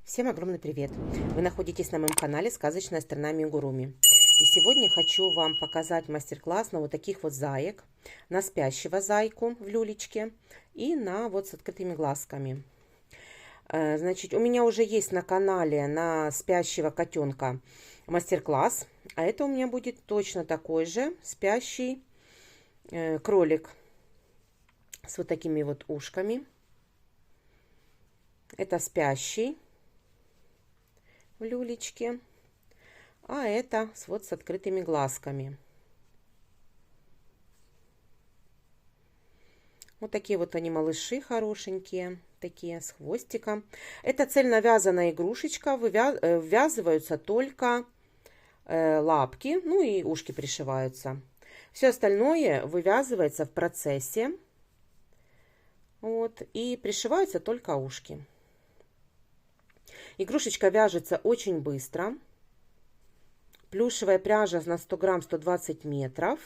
Всем огромный привет! Вы находитесь на моем канале «Сказочная страна Амигуруми». И сегодня хочу вам показать мастер-класс на вот таких вот заек, на спящего зайку в люлечке и на вот с открытыми глазками. Значит, у меня уже есть на канале на спящего котенка мастер-класс, а это у меня будет точно такой же спящий кролик с вот такими вот ушками. Это спящий в люлечке, а это вот с открытыми глазками. Вот такие вот они малыши хорошенькие, такие с хвостиком. Это цельновязанная игрушечка, ввязываются только лапки, ну и ушки пришиваются. Все остальное вывязывается в процессе, вот, и пришиваются только ушки. Игрушечка вяжется очень быстро. Плюшевая пряжа на 100 грамм 120 метров.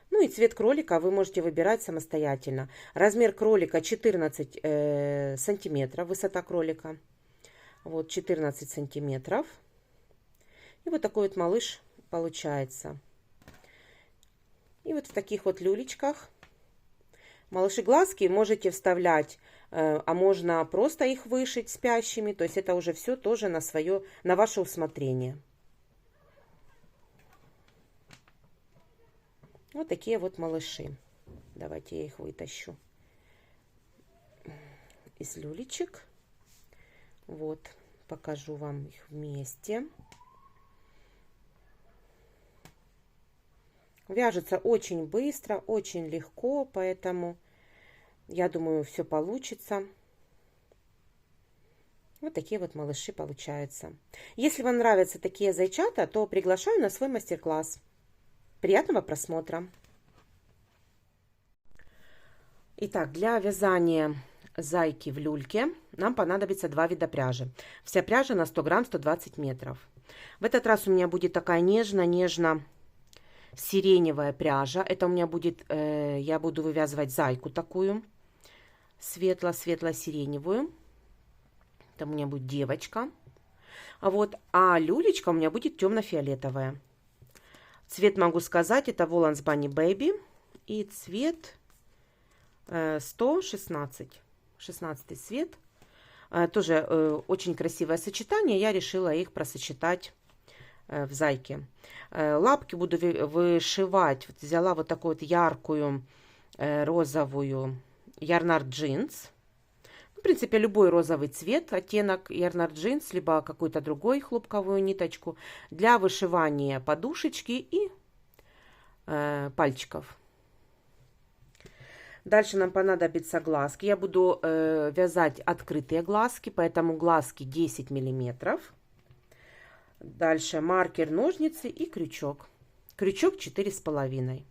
Ну и цвет кролика вы можете выбирать самостоятельно. Размер кролика 14 сантиметров, высота кролика. Вот 14 сантиметров. И вот такой вот малыш получается. И вот в таких вот люлечках. Малыши глазки можете вставлять, а можно просто их вышить спящими. То есть это уже все тоже на ваше усмотрение. Вот такие вот малыши. Давайте я их вытащу из люлечек. Вот, покажу вам их вместе. Вяжется очень быстро, очень легко, поэтому я думаю, все получится. Вот такие вот малыши получаются. Если вам нравятся такие зайчата, то приглашаю на свой мастер-класс. Приятного просмотра! Итак, для вязания зайки в люльке нам понадобится два вида пряжи. Вся пряжа на 100 грамм 120 метров. В этот раз у меня будет такая нежно-сиреневая пряжа. Это у меня будет, я буду вывязывать зайку такую, светло-сиреневую. Это у меня будет девочка. А люлечка у меня будет темно-фиолетовая. Цвет могу сказать, это Woolland's Bunny Baby. И цвет 116. 16 цвет. Тоже очень красивое сочетание. Я решила их просочетать в зайке. Лапки буду вышивать. Вот взяла вот такую вот яркую розовую Yarnart Jeans. В принципе, любой розовый цвет, оттенок Yarnart Jeans, либо какую-то другую хлопковую ниточку для вышивания подушечки и пальчиков. Дальше нам понадобятся глазки. Я буду вязать открытые глазки, поэтому глазки 10 миллиметров. Дальше маркер, ножницы и крючок. Крючок 4,5.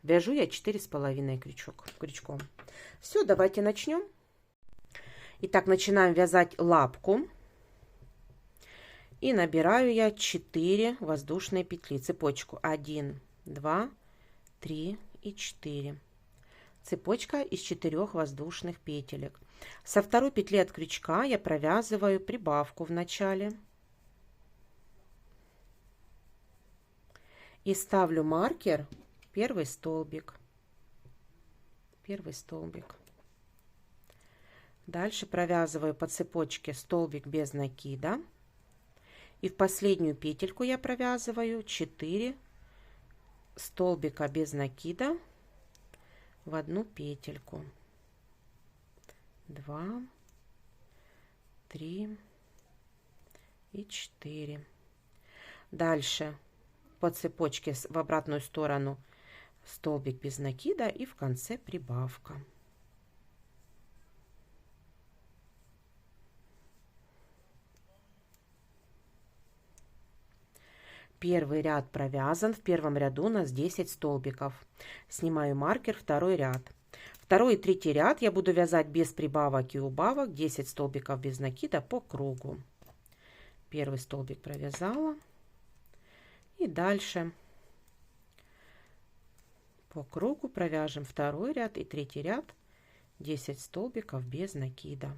Вяжу я 4,5 крючком. Все, давайте начнем. Итак, начинаем вязать лапку. И набираю я 4 воздушные петли. Цепочку 1, 2, 3 и 4. Цепочка из 4 воздушных петелек. Со второй петли от крючка я провязываю прибавку в начале. И ставлю маркер первый столбик. Дальше провязываю по цепочке столбик без накида. И в последнюю петельку я провязываю 4 столбика без накида в одну петельку. 2, 3 и 4. Дальше по цепочке в обратную сторону столбик без накида и в конце прибавка. Первый ряд провязан. В первом ряду у нас 10 столбиков. Снимаю маркер, второй ряд. Второй и третий ряд я буду вязать без прибавок и убавок. 10 столбиков без накида по кругу. Первый столбик провязала. И дальше по кругу провяжем второй ряд и третий ряд. 10 столбиков без накида.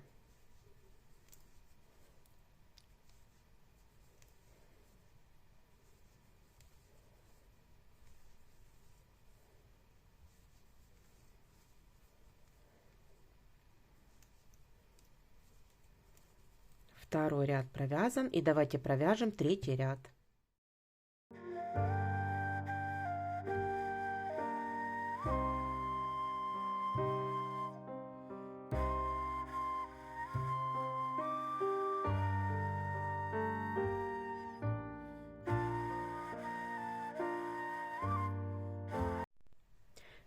Второй ряд провязан. И давайте провяжем третий ряд.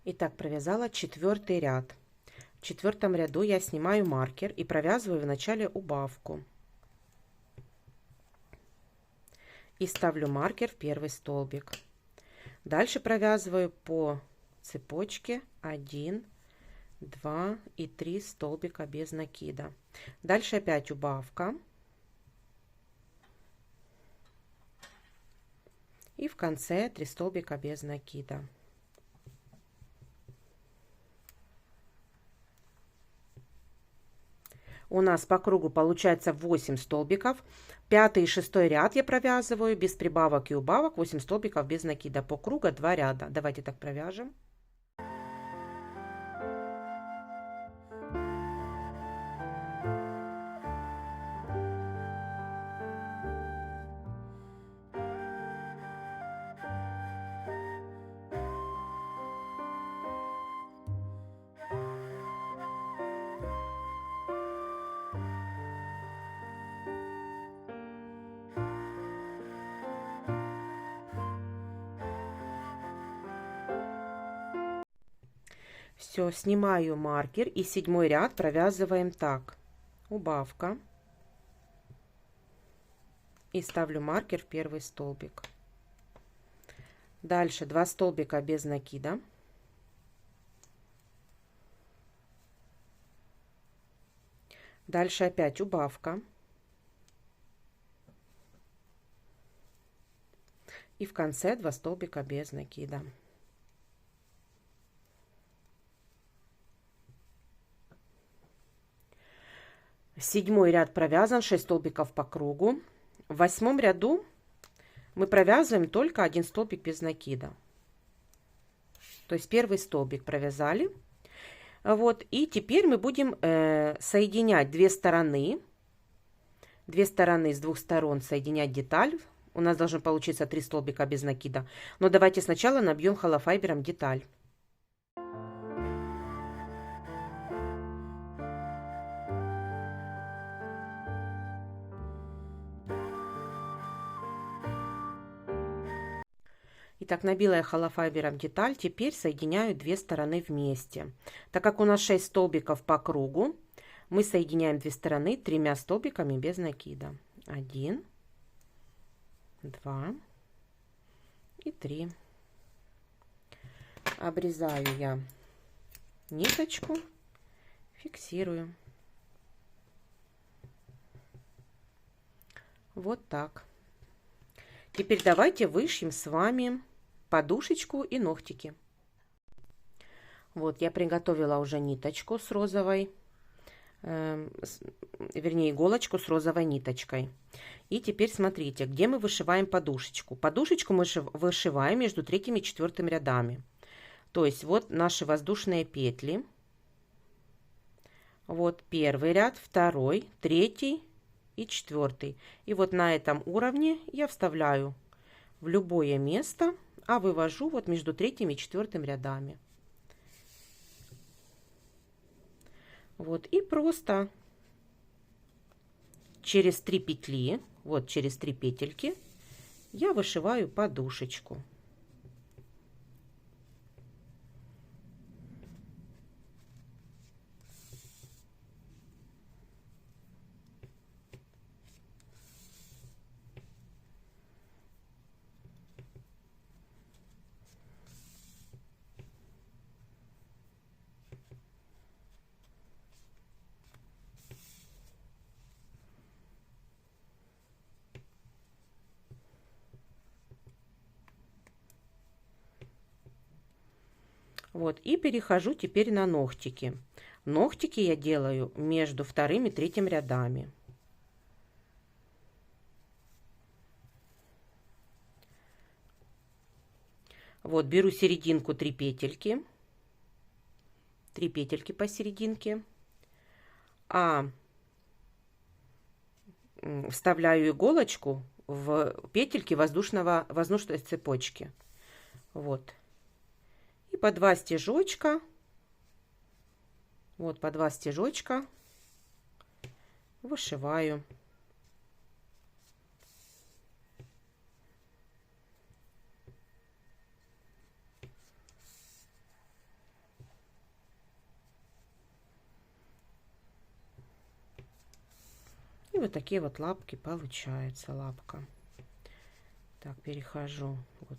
Итак, провязала четвертый ряд. В четвертом ряду я снимаю маркер и провязываю в начале убавку. И ставлю маркер в первый столбик. Дальше провязываю по цепочке 1, 2 и 3 столбика без накида. Дальше опять убавка. И в конце 3 столбика без накида. У нас по кругу получается 8 столбиков. Пятый и шестой ряд я провязываю без прибавок и убавок, 8 столбиков без накида. По кругу 2 ряда. Давайте так провяжем. Все, снимаю маркер и седьмой ряд провязываем так. Убавка. И ставлю маркер в первый столбик. Дальше 2 столбика без накида. Дальше опять убавка. И в конце 2 столбика без накида. Седьмой ряд провязан, 6 столбиков по кругу. В восьмом ряду мы провязываем только 1 столбик без накида. То есть первый столбик провязали. Вот, и теперь мы будем соединять две стороны с двух сторон, соединять деталь. У нас должно получиться 3 столбика без накида. Но давайте сначала набьем холофайбером деталь. Итак, набила я холофайбером деталь, теперь соединяю две стороны вместе. Так как у нас 6 столбиков по кругу, мы соединяем две стороны 3 столбиками без накида. 1, 2 и 3. Обрезаю я ниточку, фиксирую. Вот так. Теперь давайте вышьем с вами подушечку и ногтики. Вот я приготовила уже ниточку с розовой, вернее иголочку с розовой ниточкой. И теперь смотрите, где мы вышиваем подушечку. Подушечку мы вышиваем между 3 и 4 рядами. То есть вот наши воздушные петли. Вот первый ряд, второй, третий и 4. И вот на этом уровне я вставляю в любое место, а вывожу вот между 3 и 4 рядами. Вот и просто через 3 петли, вот через 3 петельки я вышиваю подушечку. Вот, и перехожу теперь на ногтики. Ногтики я делаю между 2 и 3 рядами. Вот, беру серединку 3 петельки. 3 петельки посерединке. А вставляю иголочку в петельки воздушной цепочки. Вот. И по 2 стежочка. Вот по 2 стежочка вышиваю. И вот такие вот лапки получается, лапка. Так, перехожу вот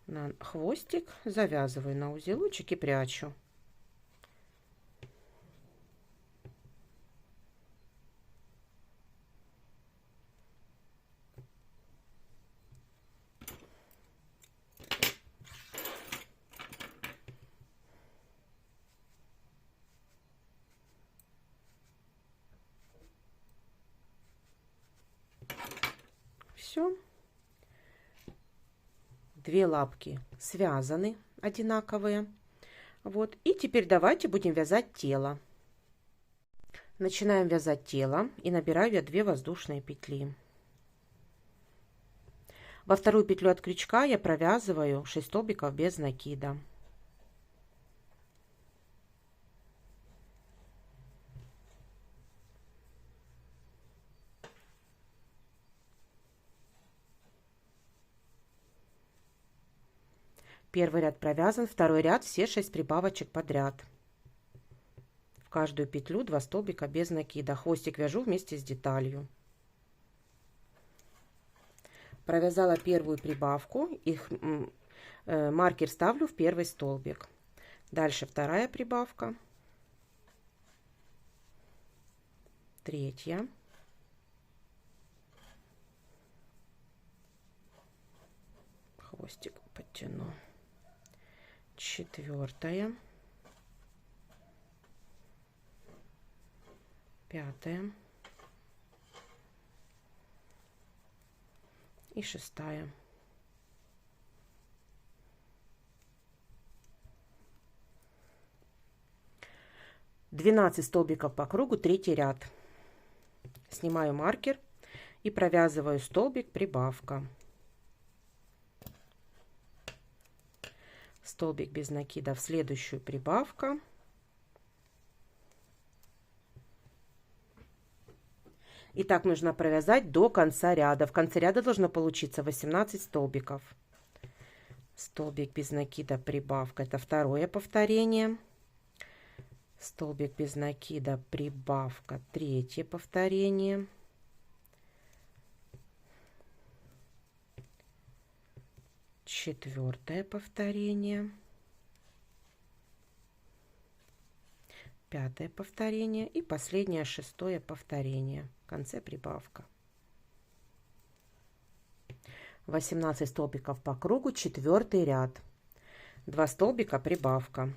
на хвостик, завязываю на узелочек и прячу. Все. 2 лапки связаны, одинаковые. Вот. И теперь давайте будем вязать тело. Начинаем вязать тело и набираю я 2 воздушные петли. Во вторую петлю от крючка я провязываю 6 столбиков без накида. Первый ряд провязан, второй ряд все 6 прибавочек подряд. В каждую петлю 2 столбика без накида. Хвостик вяжу вместе с деталью. Провязала первую прибавку, маркер ставлю в первый столбик. Дальше вторая прибавка, третья, хвостик подтяну, четвертая, пятая и шестая. Двенадцать столбиков по кругу, третий ряд. Снимаю маркер и провязываю столбик прибавка. Столбик без накида в следующую прибавка. И так нужно провязать до конца ряда. В конце ряда должно получиться 18 столбиков. Столбик без накида прибавка, это второе повторение. Столбик без накида прибавка, третье повторение. Четвертое повторение. Пятое повторение и последнее шестое повторение. В конце прибавка. 18 столбиков по кругу, четвертый ряд. 2 столбика прибавка.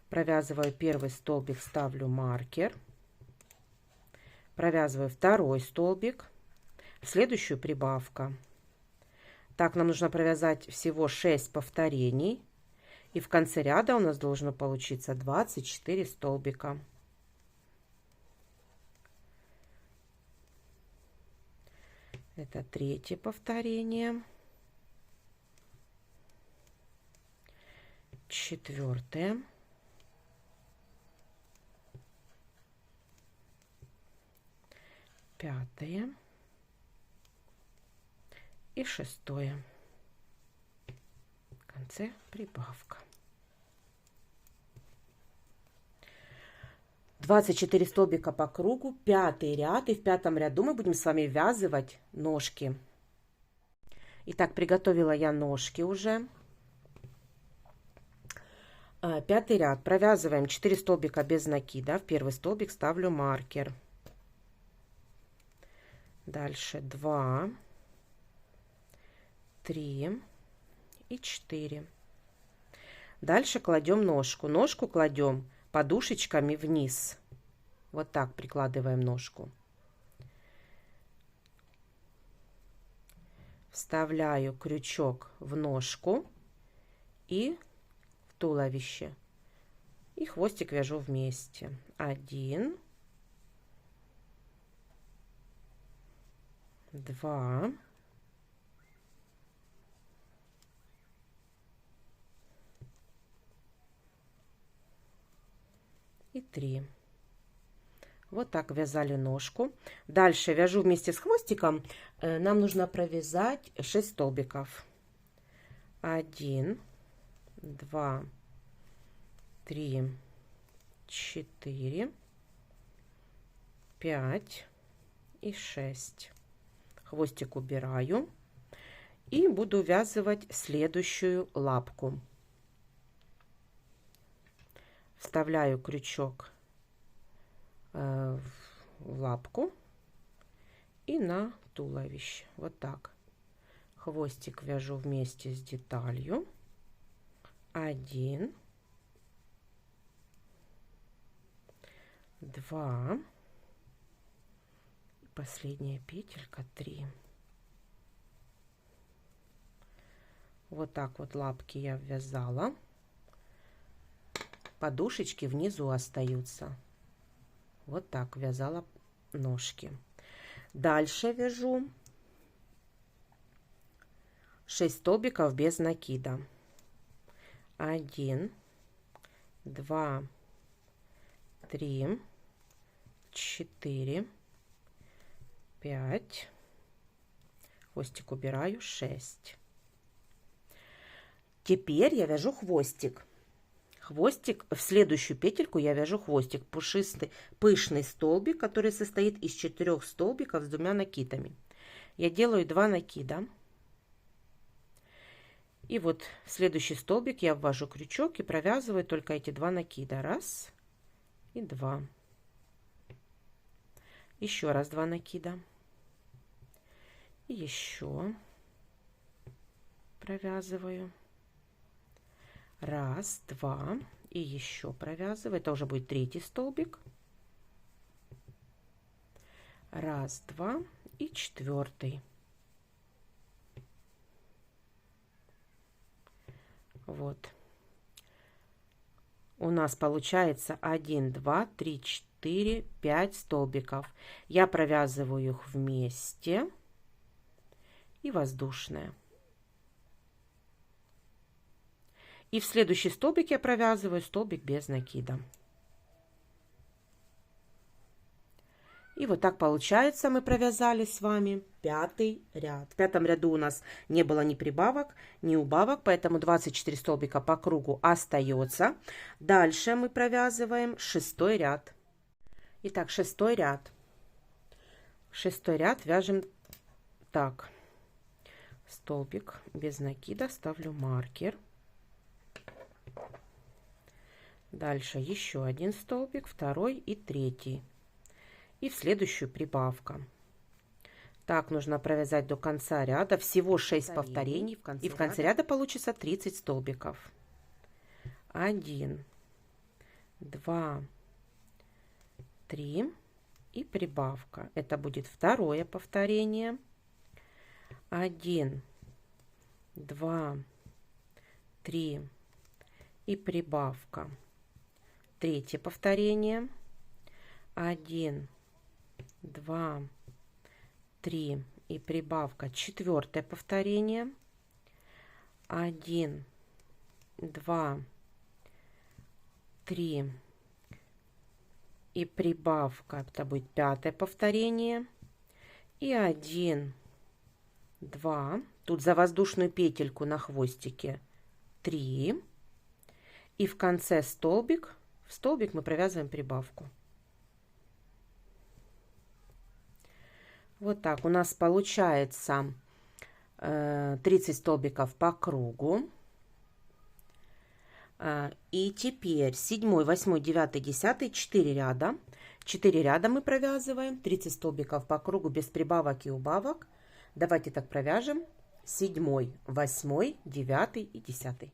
Провязываю первый столбик, ставлю маркер. Провязываю второй столбик, в следующую прибавка. Так, нам нужно провязать всего 6 повторений. И в конце ряда у нас должно получиться 24 столбика. Это третье повторение. Четвертое. Пятое. И шестое. В конце прибавка. 24 столбика по кругу, пятый ряд, и в пятом ряду мы будем с вами ввязывать ножки. Итак, приготовила я ножки уже. Пятый ряд, провязываем 4 столбика без накида, в первый столбик ставлю маркер. Дальше 2, 3 и 4. Дальше кладем ножку. Ножку кладем подушечками вниз. Вот так прикладываем ножку. Вставляю крючок в ножку и туловище. И хвостик вяжу вместе. 1, 2, 3. Вот так вязали ножку. Дальше вяжу вместе с хвостиком. Нам нужно провязать 6 столбиков. 1, 2, 3, 4, 5 и 6. Хвостик убираю. И буду вязывать следующую лапку. Вставляю крючок в лапку и на туловище. Вот так. Хвостик вяжу вместе с деталью. 1, 2, последняя петелька 3. Вот так вот лапки я ввязала. Подушечки внизу остаются. Вот так вязала ножки. Дальше вяжу 6 столбиков без накида. 1, 2, 3, 4, 5. Хвостик убираю. 6. Теперь я вяжу хвостик. Хвостик, в следующую петельку я вяжу хвостик, пушистый, пышный столбик, который состоит из 4 столбиков с 2 накидами. Я делаю 2 накида. И вот в следующий столбик я ввожу крючок и провязываю только эти 2 накида. 1 и 2. Еще раз 2 накида. И еще провязываю. 1, 2 и еще провязываю. Это уже будет 3-й столбик. 1, 2 и 4. Вот. У нас получается 1, 2, 3, 4, 5 столбиков. Я провязываю их вместе и воздушная. И в следующий столбик я провязываю столбик без накида. И вот так получается, мы провязали с вами 5-й ряд. В 5-м ряду у нас не было ни прибавок, ни убавок, поэтому 24 столбика по кругу остается. Дальше мы провязываем 6-й ряд. Итак, 6-й ряд. 6-й ряд вяжем так. Столбик без накида, ставлю маркер. Дальше еще 1 столбик, 2-й и 3-й. И в следующую прибавка. Так нужно провязать до конца ряда. Всего 6 повторений. И в конце ряда получится 30 столбиков. 1, 2, 3 и прибавка. Это будет 2-е повторение. 1, 2, 3 и прибавка. 3-е повторение. 1, 2, 3 и прибавка. 4-е повторение. 1, 2, 3 и прибавка. Это будет 5-е повторение. И 1, 2. Тут за воздушную петельку на хвостике 3. И в конце столбик. В столбик мы провязываем прибавку. Вот так у нас получается 30 столбиков по кругу. И теперь 7, 8, 9, 10, 4 ряда. 4 ряда мы провязываем. 30 столбиков по кругу без прибавок и убавок. Давайте так провяжем. 7, 8, 9 и 10.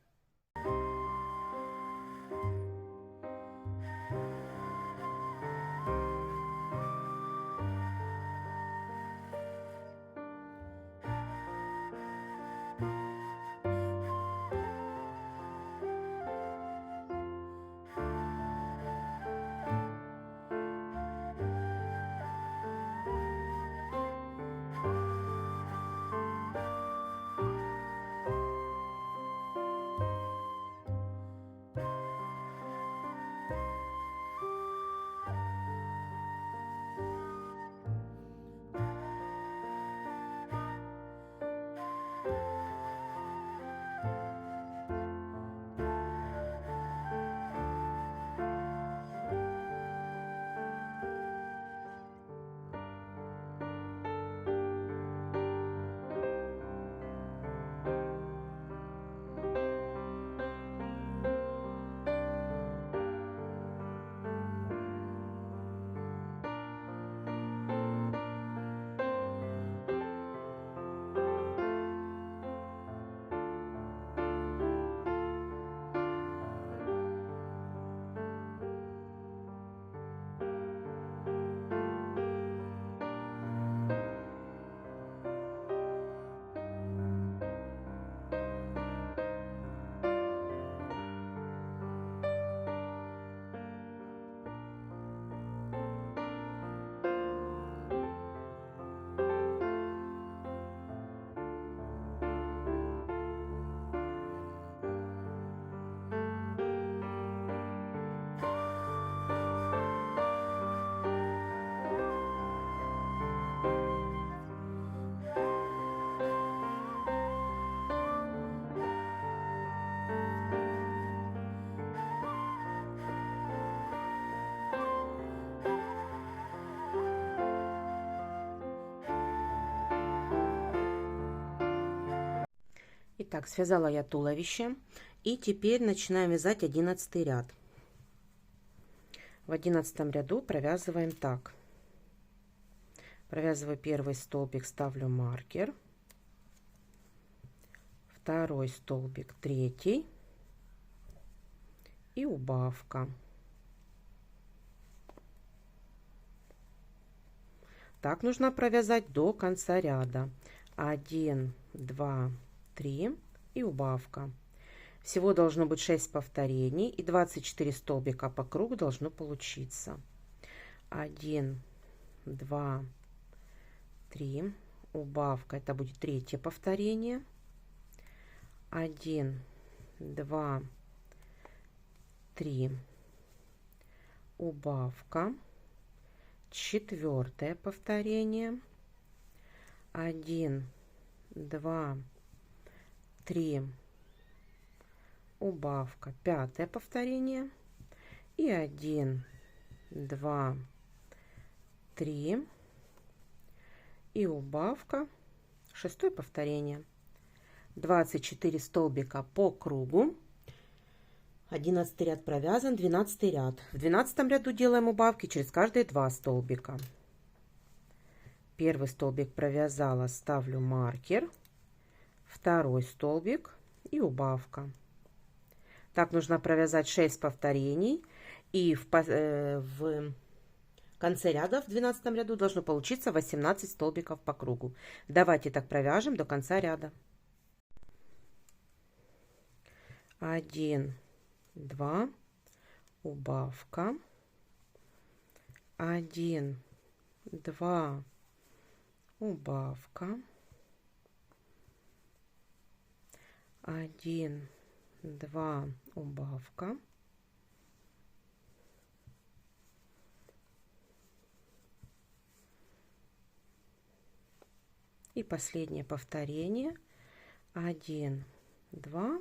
Итак, связала я туловище. И теперь начинаем вязать 11 ряд. В 11 ряду провязываем так. Провязываю первый столбик, ставлю маркер. Второй столбик, третий. И убавка. Так нужно провязать до конца ряда. 1, 2, 3 и убавка. Всего должно быть 6 повторений и 24 столбика по кругу должно получиться. 1, 2, 3. Убавка. Это будет третье повторение. 1, 2, 3. Убавка. Четвертое повторение. 1, 2, 3. Убавка. Пятое повторение. И 1, 2, 3. И убавка. Шестое повторение. 24 столбика по кругу. 11 ряд провязан, 12 ряд. В 12 ряду делаем убавки через каждые 2 столбика. Первый столбик провязала, ставлю маркер. Второй столбик и убавка. Так нужно провязать 6 повторений. И в конце ряда в 12 ряду должно получиться 18 столбиков по кругу. Давайте так провяжем до конца ряда. 1, 2, убавка. 1, 2, убавка. 1, 2, убавка. И последнее повторение. 1, 2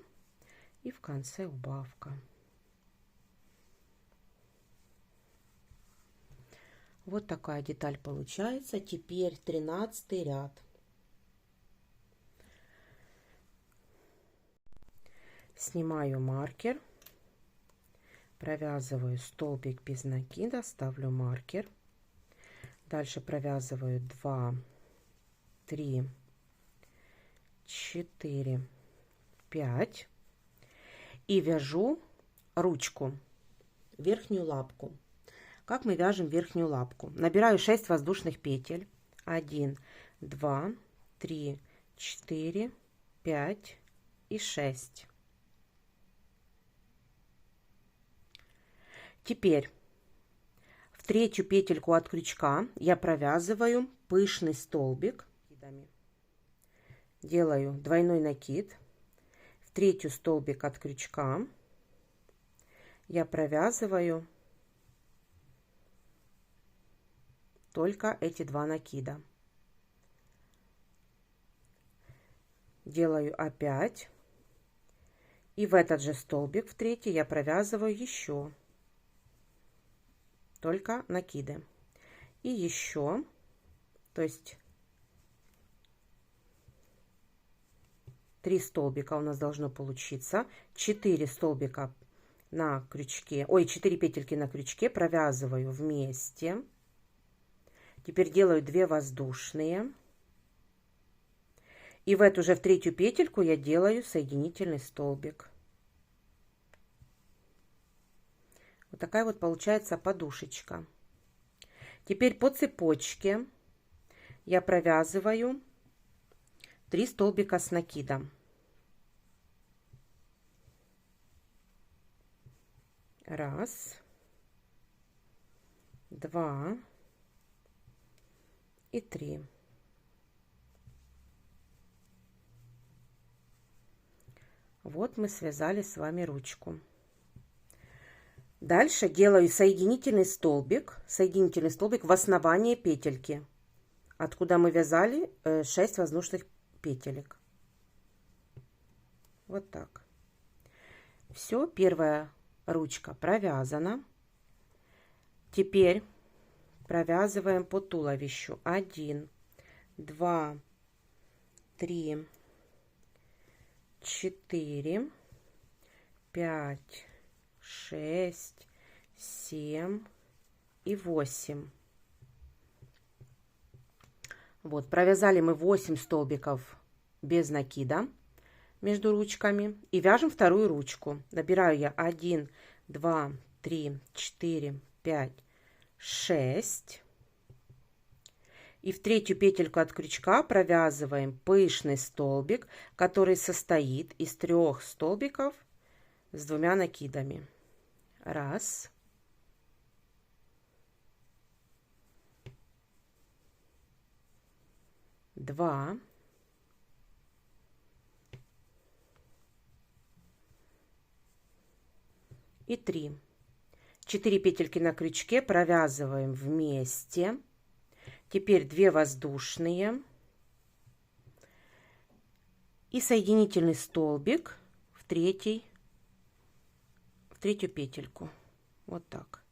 и в конце убавка. Вот такая деталь получается. Теперь 13 ряд. Снимаю маркер, провязываю столбик без накида, ставлю маркер. Дальше провязываю 2, 3, 4, 5 и вяжу ручку, верхнюю лапку. Как мы вяжем верхнюю лапку? Набираю 6 воздушных петель. 1, 2, 3, 4, 5 и 6. Теперь в третью петельку от крючка я провязываю пышный столбик. Делаю двойной накид. В третью столбик от крючка я провязываю только эти 2 накида. Делаю опять. И в этот же столбик, в третий, я провязываю еще только накиды. И еще, то есть 3 столбика у нас должно получиться. 4 столбика на крючке, 4 петельки на крючке провязываю вместе. Теперь делаю 2 воздушные. И в эту же в третью петельку я делаю соединительный столбик. Вот такая вот получается подушечка. Теперь по цепочке я провязываю 3 столбика с накидом. 1, 2 и 3. Вот мы связали с вами ручку. Дальше делаю соединительный столбик в основании петельки, откуда мы вязали 6 воздушных петелек. Вот так. Все, первая ручка провязана. Теперь провязываем по туловищу. 1, 2, 3, 4, 5, 6, 7 и 8. Вот, провязали мы 8 столбиков без накида между ручками и вяжем вторую ручку. Набираю я 1, 2, 3, 4, 5, 6. И в третью петельку от крючка провязываем пышный столбик, который состоит из 3 столбиков с 2 накидами. Раз. Два. И 3. 4 петельки на крючке провязываем вместе. Теперь 2 воздушные и соединительный столбик в третью петельку. Вот так.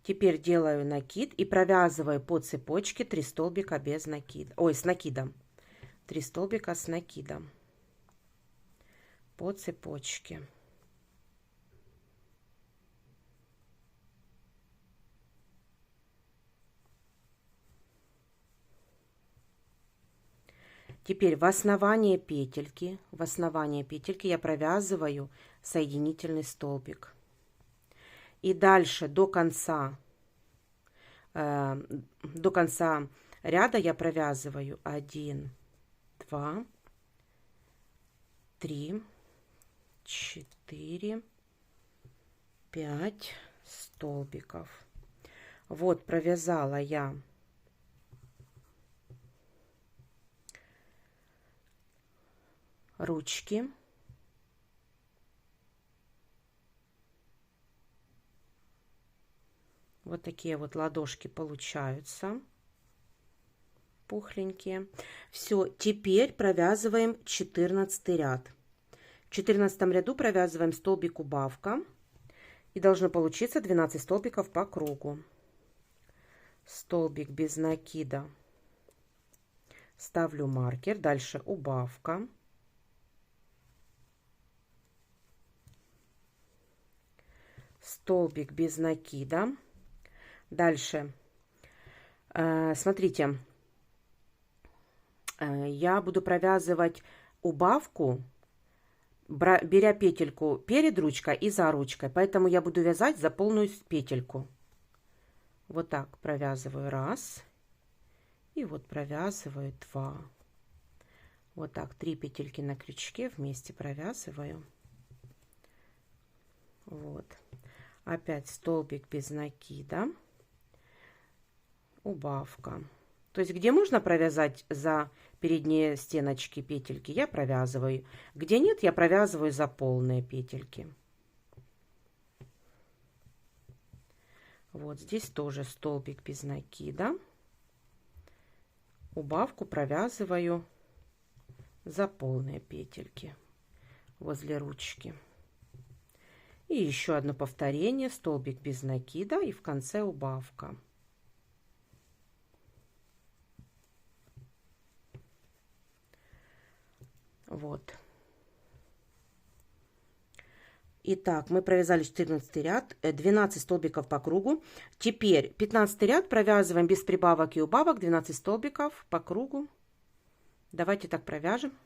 Теперь делаю накид и провязываю по цепочке 3 столбика без накида. Ой, с накидом. 3 столбика с накидом по цепочке. Теперь в основание петельки я провязываю соединительный столбик. И дальше до конца ряда я провязываю 1, 2, 3, 4, 5 столбиков. Вот провязала я ручки. Вот такие вот ладошки получаются, пухленькие. Все, теперь провязываем 14 ряд. В 14 ряду провязываем столбик убавка. И должно получиться 12 столбиков по кругу. Столбик без накида. Ставлю маркер. Дальше убавка. Столбик без накида. Дальше, смотрите, я буду провязывать убавку, беря петельку перед ручкой и за ручкой. Поэтому я буду вязать за полную петельку. Вот так провязываю раз. И вот провязываю 2. Вот так 3 петельки на крючке вместе провязываю. Вот. Опять столбик без накида. Убавка. То есть, где можно провязать за передние стеночки петельки, я провязываю. Где нет, я провязываю за полные петельки. Вот здесь тоже столбик без накида. Убавку провязываю за полные петельки возле ручки. И еще одно повторение. Столбик без накида и в конце убавка. Вот. Итак, мы провязали 14 ряд, 12 столбиков по кругу. Теперь 15 ряд провязываем без прибавок и убавок, 12 столбиков по кругу. Давайте так провяжем.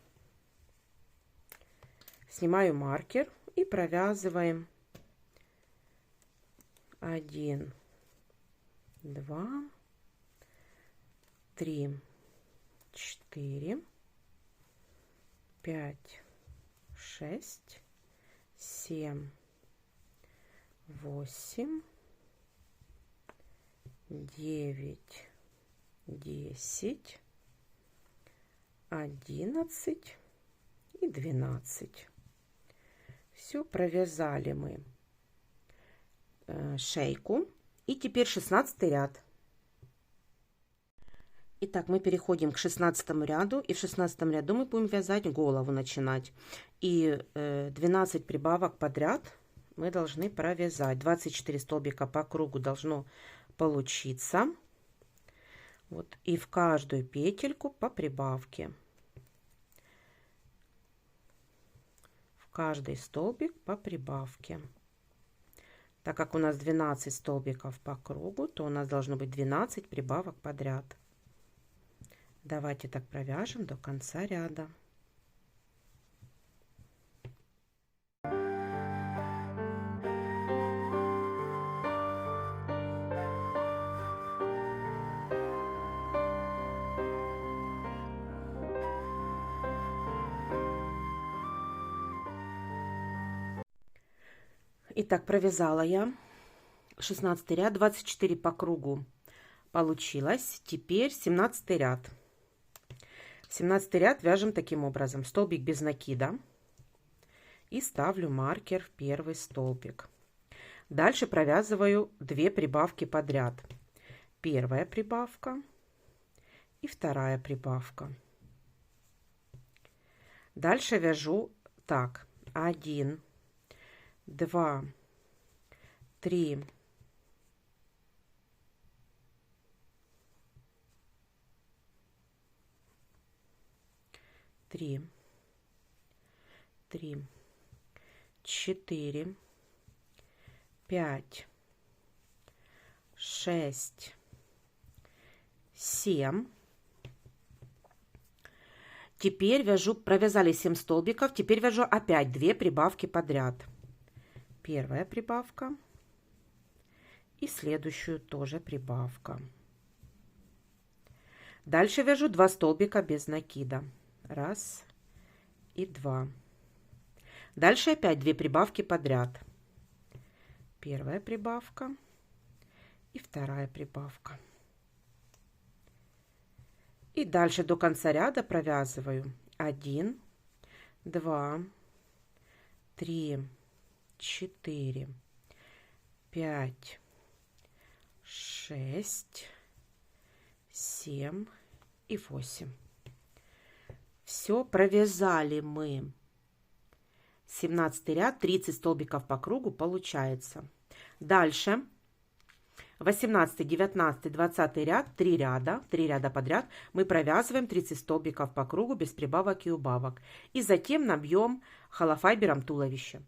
Снимаю маркер и провязываем 1, 2, 3, 4, 5, 6, 7, 8, 9, 10, 11 и 12. Все, провязали мы шейку. И теперь 16 ряд. Итак, мы переходим к 16 ряду. И в 16 ряду мы будем вязать голову начинать. И 12 прибавок подряд мы должны провязать. 24 столбика по кругу должно получиться. Вот, и в каждую петельку по прибавке. В каждый столбик по прибавке. Так как у нас 12 столбиков по кругу, то у нас должно быть 12 прибавок подряд. Давайте так провяжем до конца ряда. Итак, провязала я 16 ряд, 24 по кругу получилось. Теперь 17 ряд. 17 ряд вяжем таким образом. Столбик без накида. И ставлю маркер в первый столбик. Дальше провязываю 2 прибавки подряд. Первая прибавка и вторая прибавка. Дальше вяжу так. 1, 2, 3, 4, 5, 6, 7. Теперь вяжу, провязали 7 столбиков, теперь вяжу опять 2 прибавки подряд. Первая прибавка и следующую тоже прибавка. Дальше вяжу 2 столбика без накида. 1 и 2. Дальше опять 2 прибавки подряд. Первая прибавка и вторая прибавка. И дальше до конца ряда провязываю 1, 2, 3, 4, 5, 6, 7 и 8. Все, провязали мы 17 ряд, 30 столбиков по кругу получается. Дальше 18, 19, 20 ряд, 3 ряда подряд мы провязываем 30 столбиков по кругу без прибавок и убавок. И затем набьем холофайбером туловище.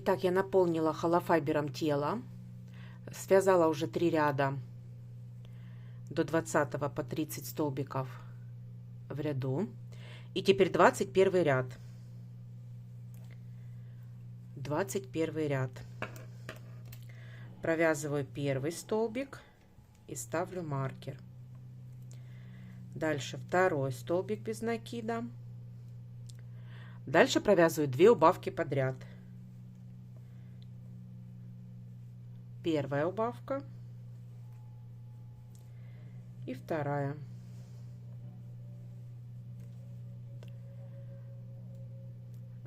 Итак, я наполнила холофайбером тело, связала уже 3 ряда до 20 по 30 столбиков в ряду. И теперь 21 ряд. 21 ряд. Провязываю первый столбик и ставлю маркер. Дальше второй столбик без накида. Дальше провязываю 2 убавки подряд. Первая убавка и вторая.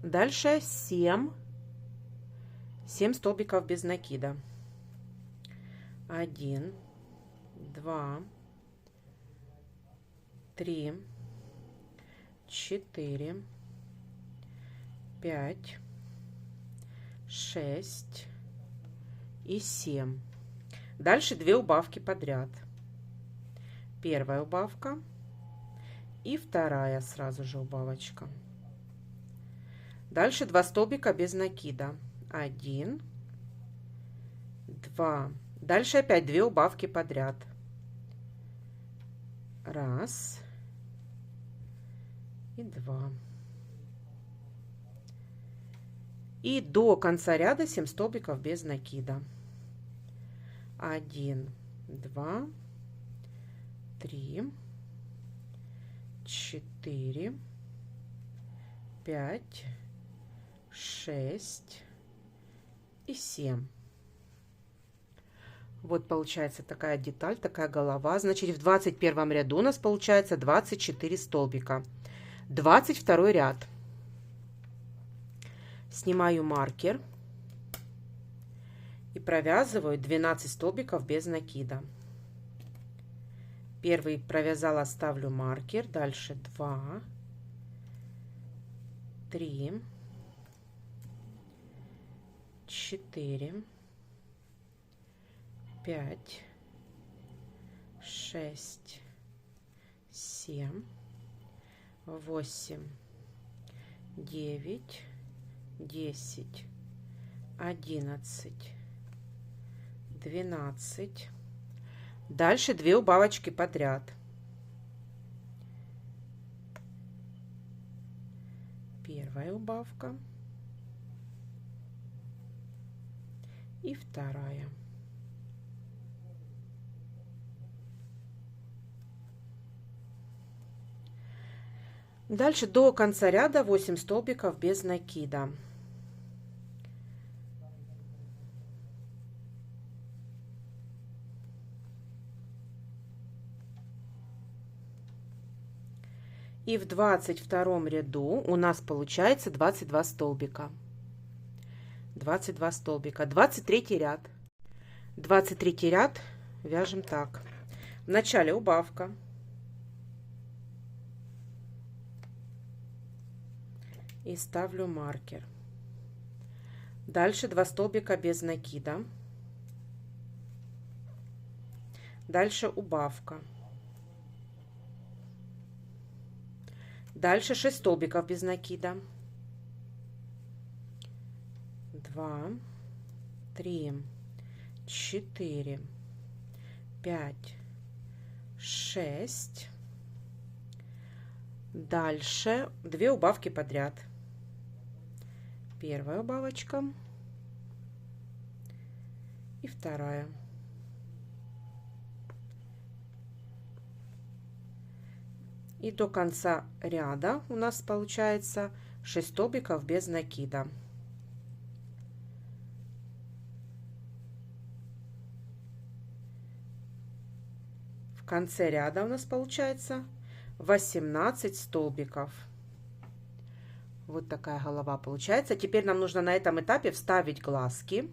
Дальше 7 столбиков без накида. 1, 2, 3, 4, 5, 6 и 7. Дальше 2 убавки подряд. Первая убавка и вторая сразу же убавочка. Дальше 2 столбика без накида. 1, 2. Дальше опять 2 убавки подряд. 1 и 2. И до конца ряда 7 столбиков без накида. 1, 2, 3, 4, 5, 6 и 7. Вот получается такая деталь, такая голова. Значит, в 21 ряду у нас получается 24 столбика. 22 ряд. Снимаю маркер и провязываю 12 столбиков без накида. Первый провязала, ставлю маркер. Дальше 2, 3, 4, 5, 6, 7, 8, 9, 10, 11, 12. Дальше 2 убавочки подряд. Первая убавка и вторая. Дальше до конца ряда 8 столбиков без накида. И в 22 ряду у нас получается 22 столбика. 22 столбика. 23 ряд. 23 ряд вяжем так. В начале убавка. И ставлю маркер. Дальше 2 столбика без накида. Дальше убавка. Дальше 6 столбиков без накида. 2, 3, 4, 5, 6. Дальше 2 убавки подряд. Первая убавочка и вторая. И до конца ряда у нас получается 6 столбиков без накида. В конце ряда у нас получается 18 столбиков. Вот такая голова получается. Теперь нам нужно на этом этапе вставить глазки.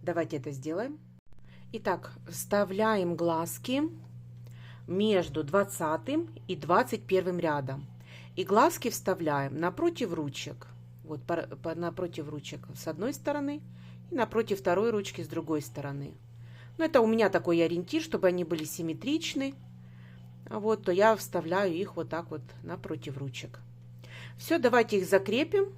Давайте это сделаем. Итак, вставляем глазки между 20 и 21 рядом. И глазки вставляем напротив ручек. Вот напротив ручек с одной стороны и напротив второй ручки с другой стороны. Но это у меня такой ориентир, чтобы они были симметричны. Вот, то я вставляю их вот так вот напротив ручек. Все, давайте их закрепим.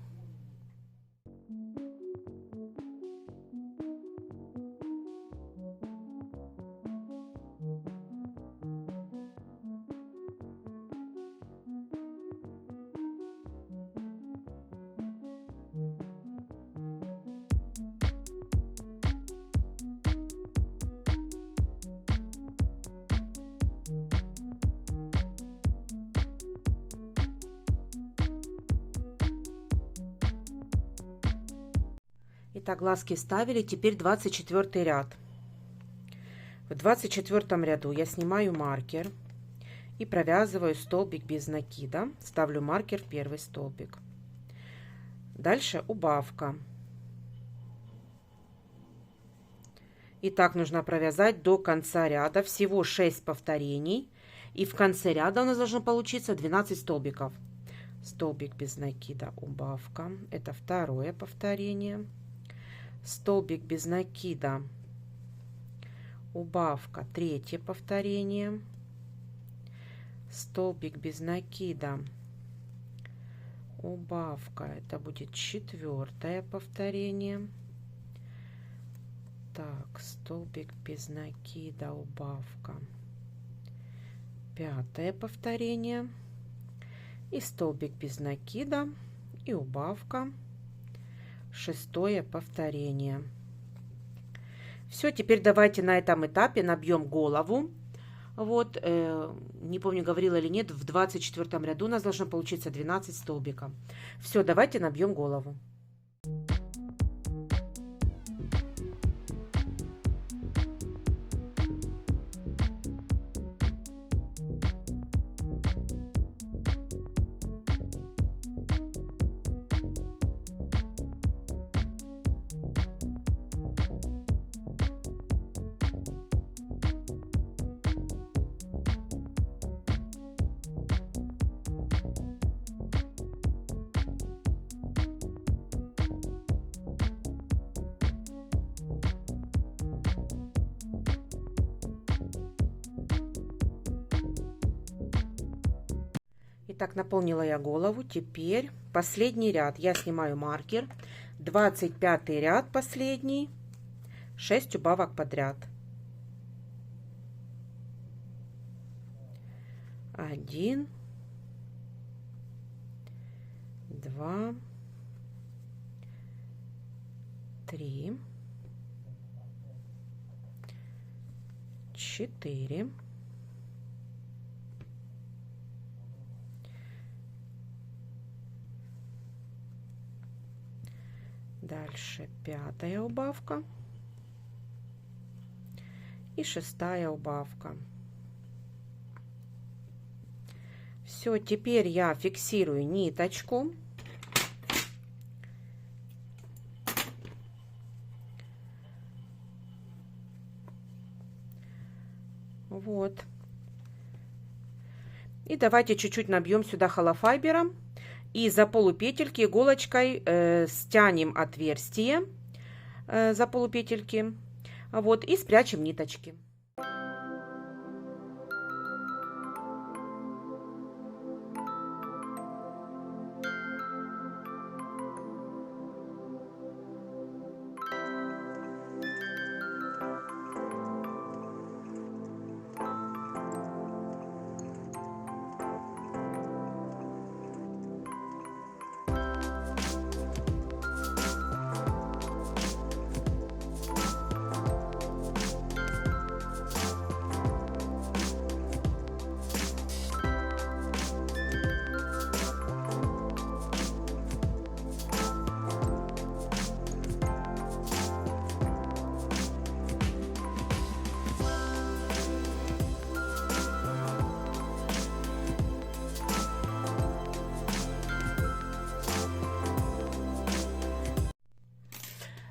Итак, глазки ставили. Теперь 24 ряд. В 24 ряду я снимаю маркер и провязываю столбик без накида. Ставлю маркер в первый столбик. Дальше убавка. И так нужно провязать до конца ряда. Всего 6 повторений. И в конце ряда у нас должно получиться 12 столбиков. Столбик без накида, убавка. Это второе повторение. Столбик без накида, убавка, третье повторение. Столбик без накида, убавка. Это будет четвертое повторение. Так, столбик без накида, убавка. Пятое повторение. И столбик без накида и убавка. Шестое повторение. Все, теперь давайте на этом этапе набьем голову. Вот, не помню, говорила или нет, в 24 ряду у нас должно получиться 12 столбиков. Все, давайте набьем голову. Итак, наполнила я голову. Теперь последний ряд. Я снимаю маркер. 25 ряд последний. 6 убавок подряд. 1, 2, 3, 4. Дальше 5-я убавка и 6-я убавка. Все, теперь я фиксирую ниточку. Вот. И давайте чуть-чуть набьем сюда холофайбером. И за полупетельки иголочкой стянем отверстие за полупетельки. Вот, и спрячем ниточки.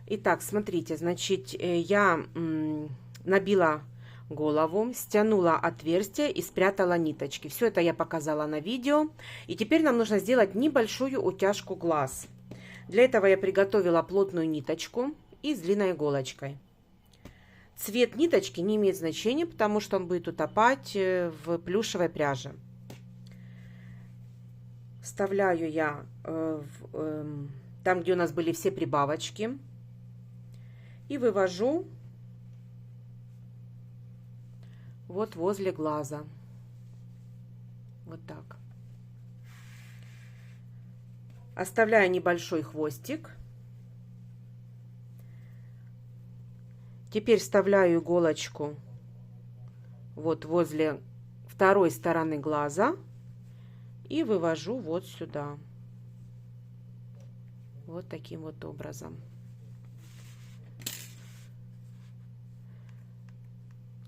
Итак, смотрите, значит, я набила голову, стянула отверстие и спрятала ниточки. Все это я показала на видео. И теперь нам нужно сделать небольшую утяжку глаз. Для этого я приготовила плотную ниточку и с длинной иголочкой. Цвет ниточки не имеет значения, потому что он будет утопать в плюшевой пряже. Вставляю я там, где у нас были все прибавочки. И вывожу вот возле глаза. Вот так. Оставляю небольшой хвостик. Теперь вставляю иголочку вот возле второй стороны глаза и вывожу вот сюда. Вот таким вот образом.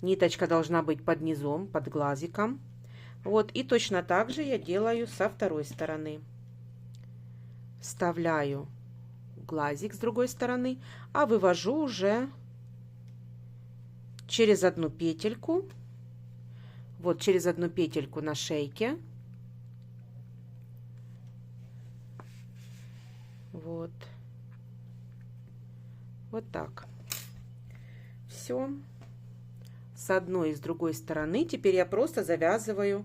Ниточка должна быть под низом, под глазиком. Вот, и точно так же я делаю со второй стороны. вставляю глазик с другой стороны, а вывожу уже через одну петельку, вот через одну петельку на шейке, вот так. Все. С одной и с другой стороны. Теперь я просто завязываю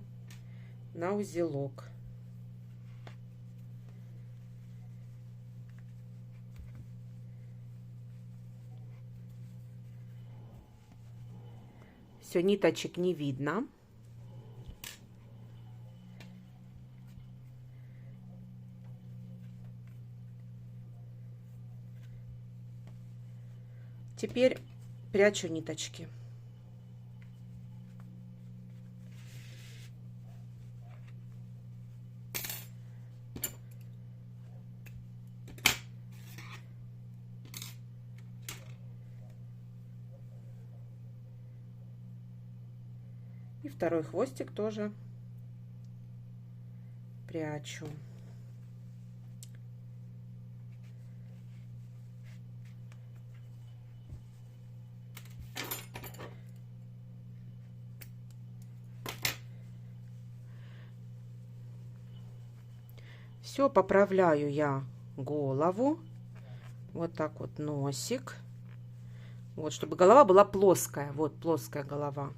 на узелок. Все, ниточек не видно. Теперь прячу ниточки. И второй хвостик тоже прячу. Все, поправляю я голову. Вот так вот носик. Вот, чтобы голова была плоская. Вот, плоская голова.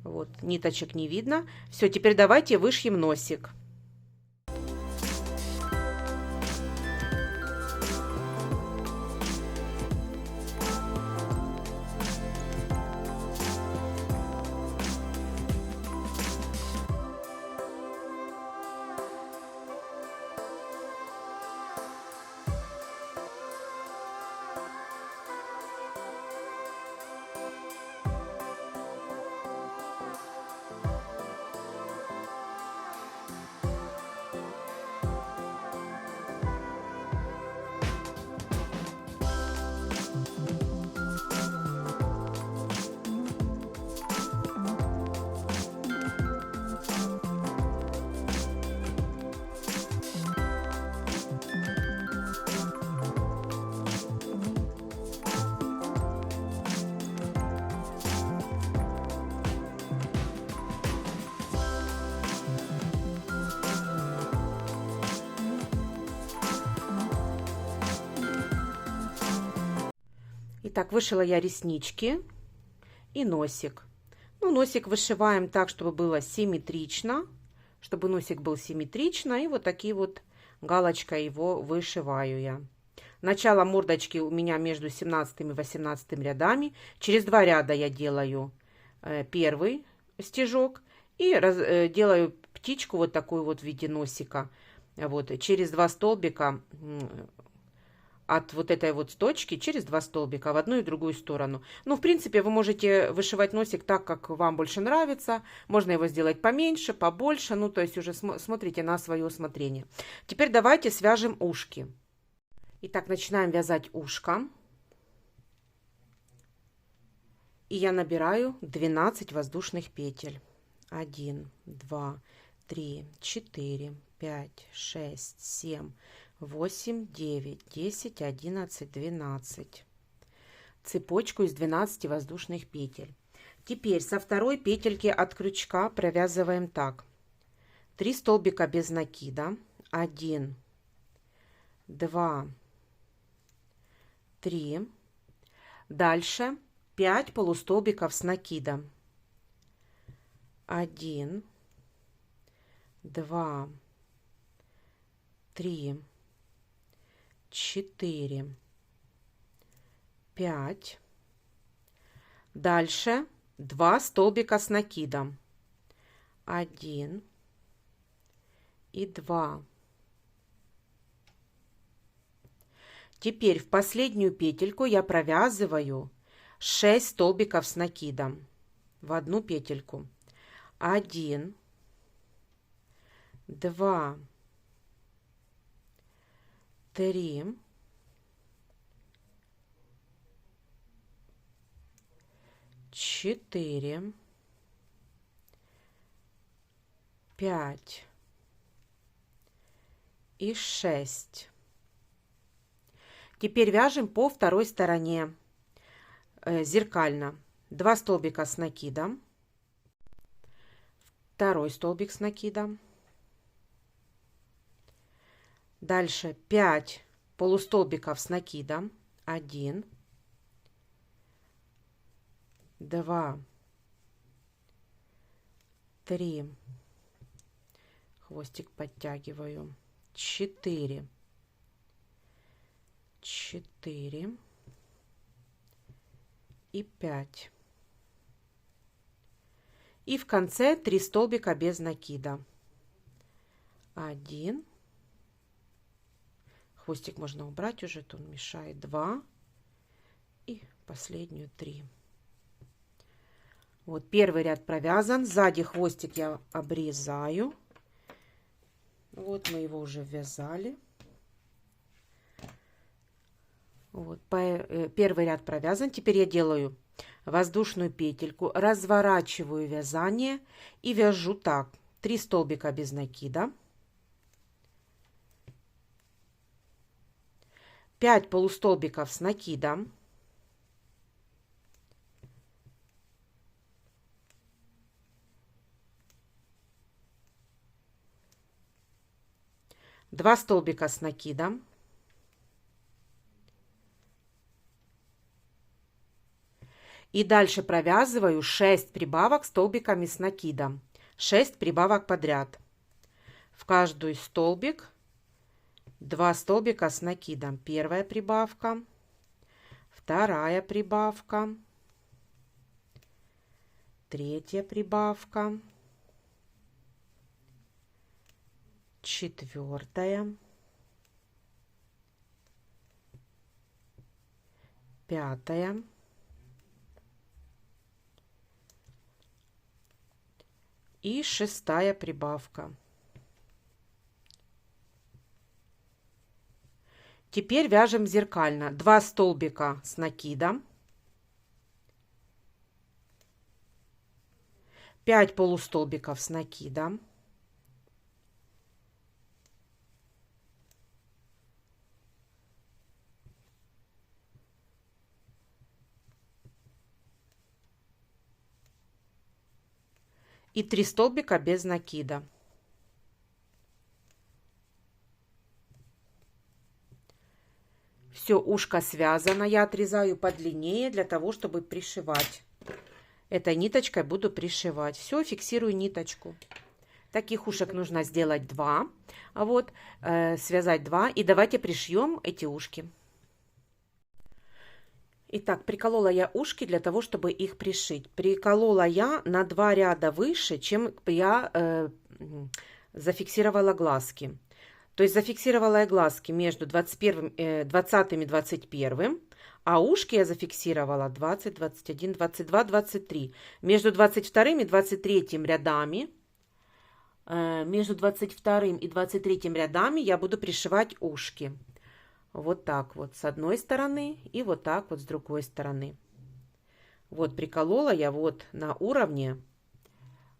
Вот, ниточек не видно. Все, теперь давайте вышьем носик. Итак, вышила я реснички и носик. Ну, носик вышиваем так, чтобы было симметрично, чтобы носик был симметрично. И вот такие вот галочкой его вышиваю я. Начало мордочки у меня между 17 и 18 рядами. Через 2 ряда я делаю первый стежок и делаю птичку вот такую вот в виде носика. Вот, через 2 столбика от вот этой вот точки через 2 столбика в одну и другую сторону. Ну, в принципе, вы можете вышивать носик так, как вам больше нравится. Можно его сделать поменьше, побольше. Ну, то есть уже смотрите на свое усмотрение. Теперь давайте свяжем ушки. Итак, начинаем вязать ушко. И я набираю 12 воздушных петель. 1, 2, 3, 4, 5, 6, 7, 8, 9, 10, 11, 12. Цепочку из 12 воздушных петель. Теперь со второй петельки от крючка провязываем так. 3 столбика без накида. 1, 2, 3. Дальше 5 полустолбиков с накидом. 1, 2, 3, 4, 5. Дальше 2 столбика с накидом. 1 и 2. Теперь в последнюю петельку я провязываю 6 столбиков с накидом в одну петельку. 1, 2, 3, 4, 5, и 6. Теперь вяжем по второй стороне зеркально. 2 столбика с накидом, второй столбик с накидом, дальше 5 полустолбиков с накидом, 1, 2, 3, хвостик подтягиваю, 4, 4 и 5. И в конце 3 столбика без накида. 1. Хвостик можно убрать уже, то он мешает. 2. И последнюю 3. Вот первый ряд провязан. Сзади хвостик я обрезаю. Вот мы его уже ввязали. Вот, первый ряд провязан. Теперь я делаю воздушную петельку, разворачиваю вязание и вяжу так. 3 столбика без накида, 5 полустолбиков с накидом, 2 столбика с накидом, и дальше провязываю 6 прибавок столбиками с накидом. 6 прибавок подряд. В каждый столбик 2 столбика с накидом. Первая прибавка, вторая прибавка, третья прибавка, четвертая, пятая, и шестая прибавка. Теперь вяжем зеркально. 2 столбика с накидом, 5 полустолбиков с накидом, и 3 столбика без накида. Все, ушко связано. Я отрезаю подлиннее для того, чтобы пришивать. Этой ниточкой буду пришивать. Все, фиксирую ниточку. Таких ушек нужно сделать 2. А вот связать 2. И давайте пришьем эти ушки. Итак, приколола я ушки для того, чтобы их пришить. Приколола я на 2 ряда выше, чем я зафиксировала глазки. То есть зафиксировала я глазки между 20 и 21, а ушки я зафиксировала 20, 21, 22, 23. Между 22 и 23 рядами, между 22 и 23 рядами я буду пришивать ушки. Вот так вот с одной стороны и вот так вот с другой стороны. Вот приколола я вот на уровне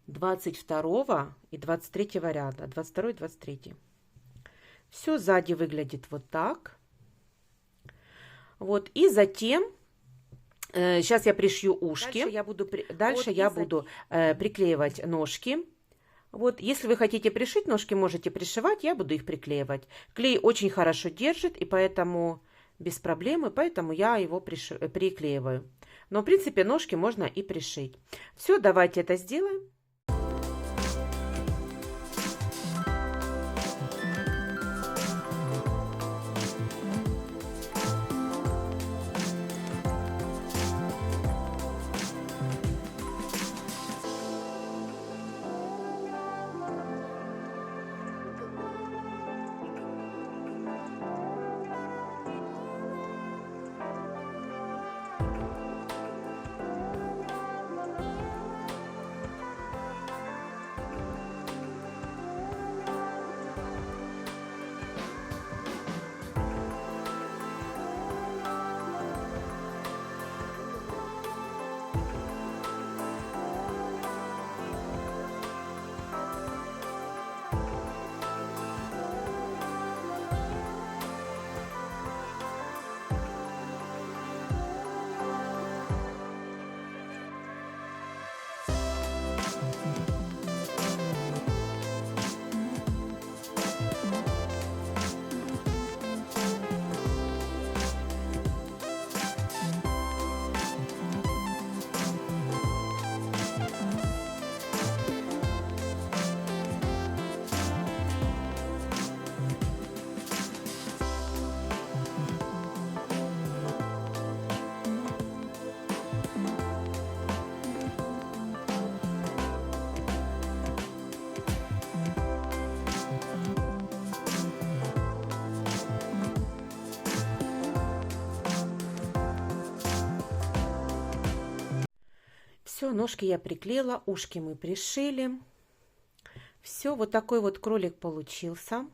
22 и 23 ряда, 22 и 23. Все сзади выглядит вот так. Вот, и затем, сейчас я пришью ушки. Дальше я буду приклеивать ножки. Вот, если вы хотите пришить ножки, можете пришивать, я буду их приклеивать. Клей очень хорошо держит, и поэтому без проблем, и поэтому я его приклеиваю. Но, в принципе, ножки можно и пришить. Все, давайте это сделаем. Все, ножки я приклеила, ушки мы пришили. Все, вот такой вот кролик получился.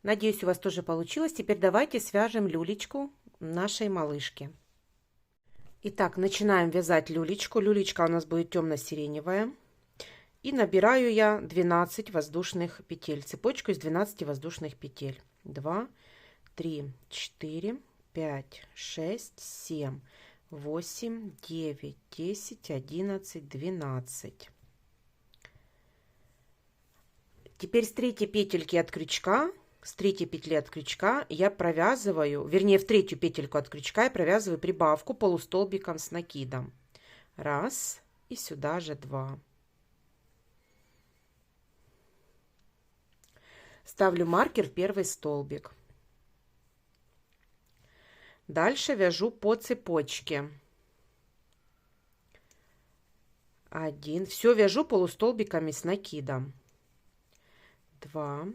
Надеюсь, у вас тоже получилось. Теперь давайте свяжем люлечку нашей малышки. Итак, начинаем вязать люлечку. Люлечка у нас будет темно-сиреневая. И набираю я 12 воздушных петель. Цепочку из 12 воздушных петель. 2, 3, 4, 5, 6, 7, 8, 9, 10, 11, 12. Теперь с третьей петельки от крючка, с третьей петли от крючка я провязываю, вернее в третью петельку от крючка я провязываю прибавку полустолбиком с накидом. Раз, и сюда же 2. Ставлю маркер в первый столбик. Дальше вяжу по цепочке. 1. Все вяжу полустолбиками с накидом. 2,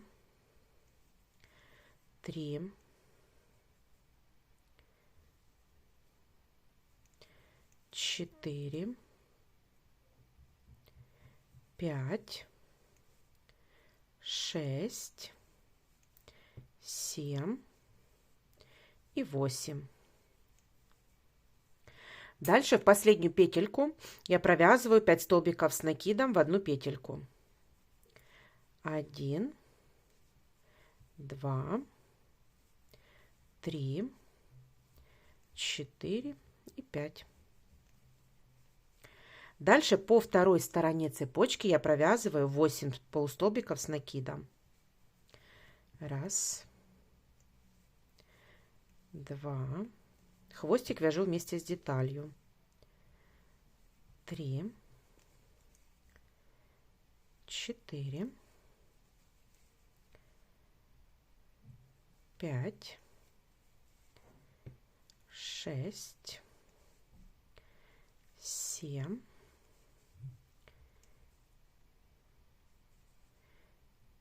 3, 4, 5, 6, 7 и 8. Дальше в последнюю петельку я провязываю 5 столбиков с накидом в одну петельку. 1, 2, 3, 4 и 5. Дальше по второй стороне цепочки я провязываю 8 полустолбиков с накидом. 1, 2. Хвостик вяжу вместе с деталью. 3, 4, 5, 6, 7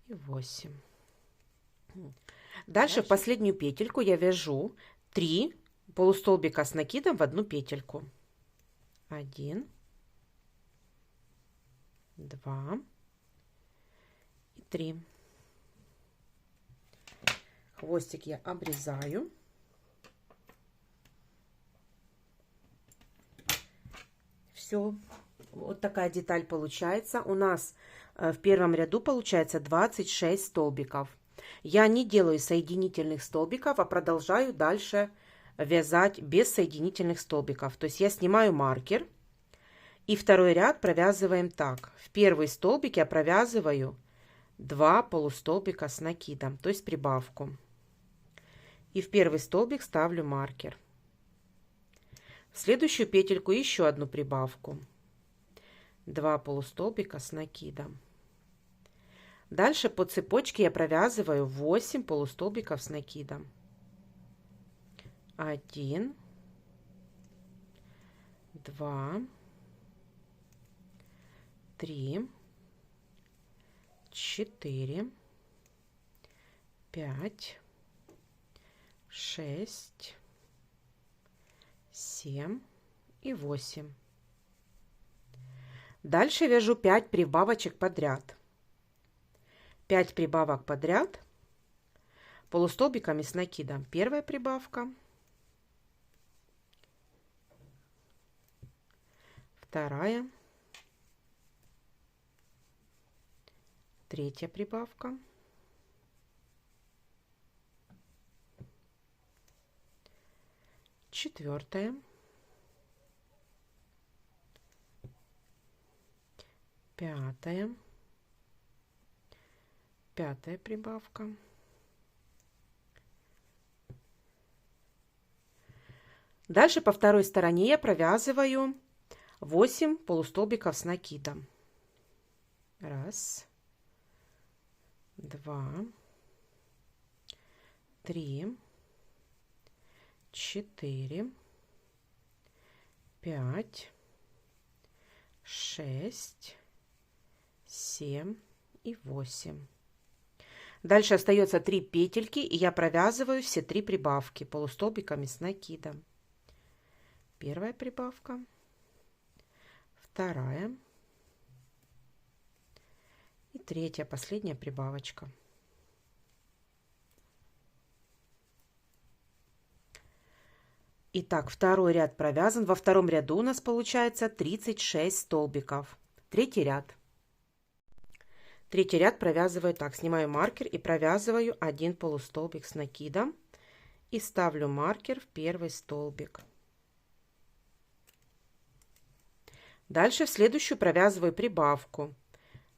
и 8. Дальше в последнюю петельку я вяжу 3 полустолбика с накидом в одну петельку. 1, 2 и 3. Хвостик я обрезаю. Все, вот такая деталь получается. У нас в первом ряду получается 26 столбиков. Я не делаю соединительных столбиков, а продолжаю дальше вязать без соединительных столбиков. То есть я снимаю маркер и второй ряд провязываем так. В первый столбик я провязываю 2 полустолбика с накидом, то есть прибавку. И в первый столбик ставлю маркер. В следующую петельку еще одну прибавку. 2 полустолбика с накидом. Дальше по цепочке я провязываю 8 полустолбиков с накидом. 1, 2, 3, 4, 5, 6, 7 и 8. Дальше вяжу 5 прибавочек подряд. 5 прибавок подряд полустолбиками с накидом. Первая прибавка, вторая, третья прибавка, четвертая, пятая, пятая прибавка, дальше по второй стороне я провязываю 8 полустолбиков с накидом. 1, 2, 3, 4, 5, 6, 7 и 8. Дальше остается 3 петельки, и я провязываю все 3 прибавки полустолбиками с накидом. Первая прибавка, вторая и третья, последняя прибавочка. Итак, второй ряд провязан. Во втором ряду у нас получается 36 столбиков. Третий ряд. Третий ряд провязываю так. Снимаю маркер и провязываю один полустолбик с накидом. И ставлю маркер в первый столбик. Дальше в следующую провязываю прибавку.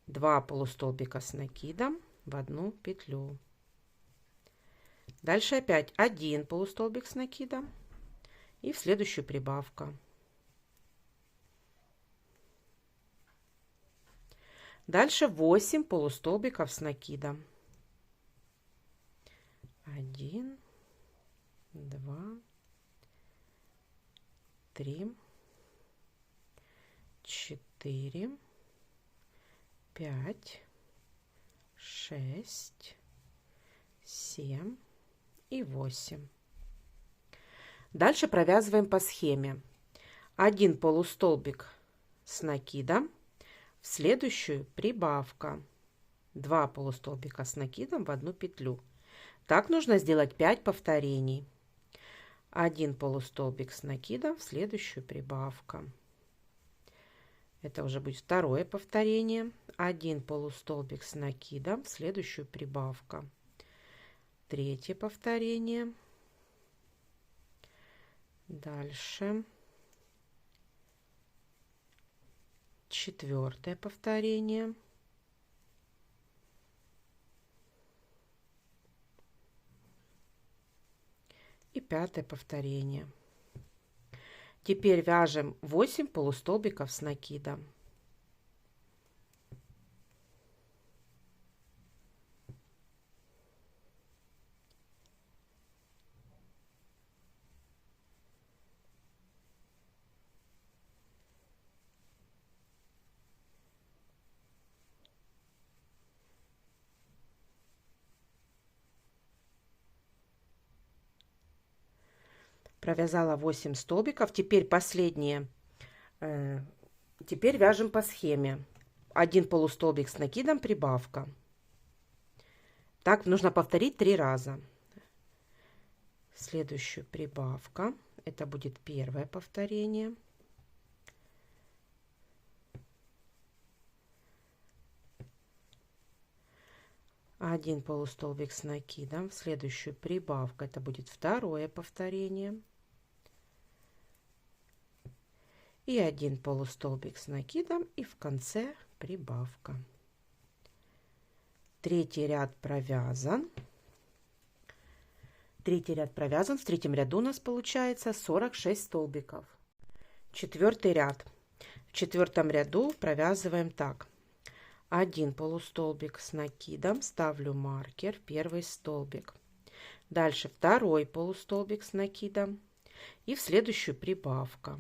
2 полустолбика с накидом в одну петлю. Дальше опять 1 полустолбик с накидом. И в следующую прибавка. Дальше 8 полустолбиков с накидом. 1, 2, 3, 4, 5, 6, 7 и 8. Дальше провязываем по схеме. 1 полустолбик с накидом, в следующую прибавка. 2 полустолбика с накидом в одну петлю. Так нужно сделать 5 повторений. 1 полустолбик с накидом, в следующую прибавка. Это уже будет второе повторение. 1 полустолбик с накидом, в следующую прибавка. Третье повторение. Дальше четвертое повторение. И пятое повторение. Теперь вяжем 8 полустолбиков с накидом. Провязала 8 столбиков. Теперь последние. Теперь вяжем по схеме. 1 полустолбик с накидом, прибавка. Так нужно повторить 3 раза. Следующую прибавка. Это будет первое повторение. Один полустолбик с накидом. В следующую прибавка. Это будет второе повторение. И 1 полустолбик с накидом. И в конце прибавка. Третий ряд провязан. Третий ряд провязан. В третьем ряду у нас получается 46 столбиков. Четвертый ряд. В четвертом ряду провязываем так. 1 полустолбик с накидом, ставлю маркер, первый столбик. Дальше второй полустолбик с накидом и в следующую прибавка.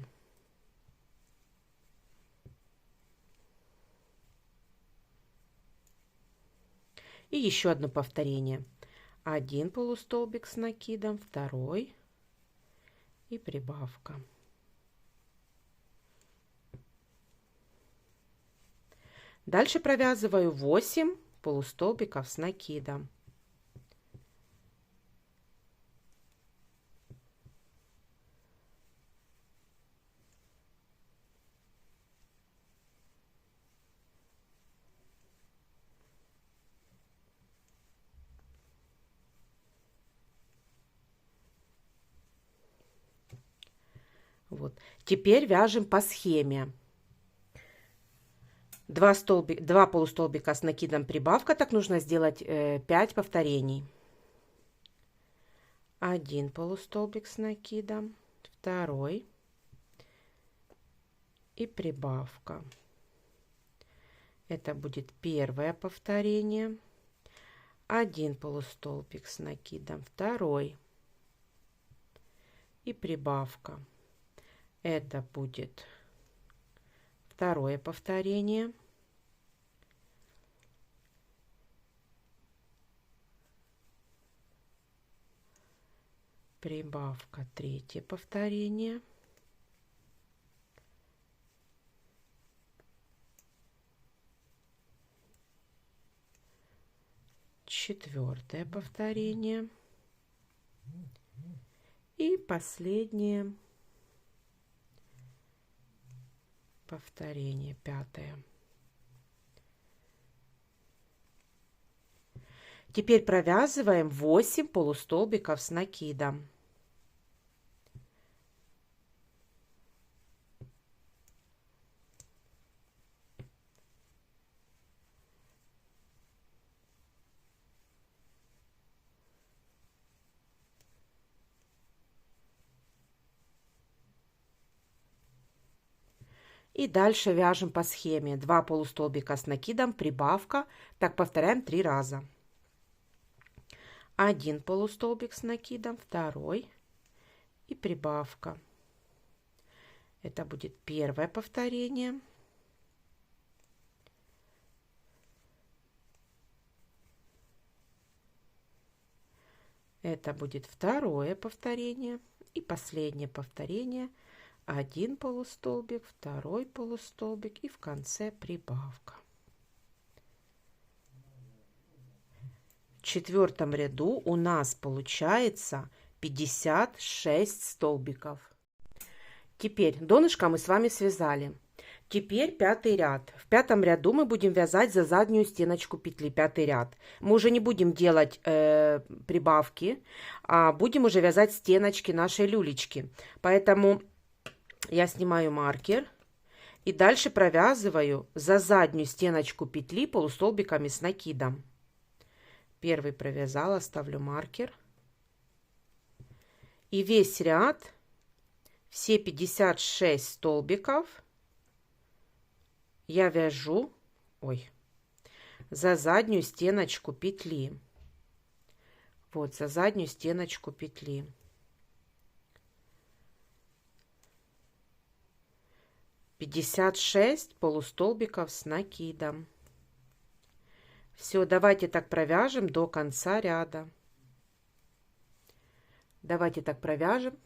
И еще одно повторение. 1 полустолбик с накидом, второй и прибавка. Дальше провязываю 8 полустолбиков с накидом. Вот. Теперь вяжем по схеме. 2 полустолбика с накидом, прибавка. Так нужно сделать 5 повторений. 1 полустолбик с накидом, второй и прибавка. Это будет первое повторение. 1 полустолбик с накидом, второй и прибавка. Это будет второе повторение. Прибавка, третье повторение. четвертое повторение и последнее повторение, пятое. Теперь провязываем 8 полустолбиков с накидом. И дальше вяжем по схеме 2 полустолбика с накидом, прибавка. Так повторяем 3 раза. 1 полустолбик с накидом, второй и прибавка. Это будет первое повторение. Это будет второе повторение и последнее повторение. 1 полустолбик, второй полустолбик и в конце прибавка. В четвертом ряду у нас получается 56 столбиков. Теперь донышко мы с вами связали. Теперь пятый ряд. В пятом ряду мы будем вязать за заднюю стеночку петли, пятый ряд. Мы уже не будем делать прибавки, а будем уже вязать стеночки нашей люлечки. Поэтому я снимаю маркер и дальше провязываю за заднюю стеночку петли полустолбиками с накидом. Первый провязала, ставлю маркер. И весь ряд, все 56 столбиков я вяжу, за заднюю стеночку петли. Вот, за заднюю стеночку петли. Пятьдесят 56 полустолбиков с накидом. Все, давайте так провяжем до конца ряда. Давайте так провяжем.